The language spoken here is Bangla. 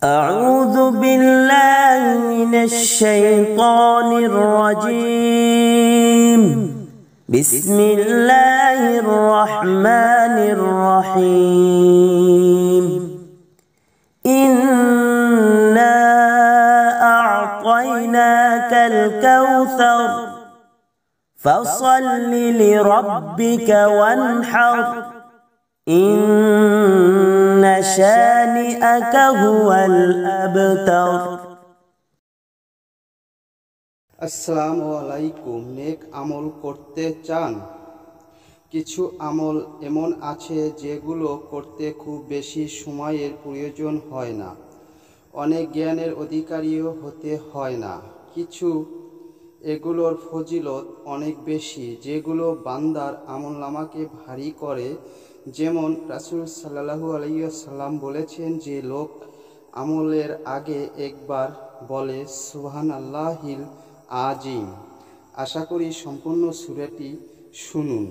أعوذ بالله من الشيطان الرجيم. بسم الله الرحمن الرحيم. إنا أعطيناك الكوثر فصل لربك وانحر إن شانئك هو الأبتر. আসসালামু আলাইকুম। নেক আমল করতে চান? কিছু আমল এমন আছে যেগুলো করতে খুব বেশি সময়ের প্রয়োজন হয় না, অনেক জ্ঞানের অধিকারীও হতে হয় না। কিছু এগুলোর ফজিলত অনেক বেশি, যেগুলো বান্দার আমলনামাকে ভারী করে। যেমন রাসূল সাল্লাল্লাহু আলাইহি ওয়াসাল্লাম বলেছেন, যে লোক আমলের আগে একবার বলে সুবহানাল্লাহিল আযীম। আশা করি সম্পূর্ণ সূরাটি শুনুন।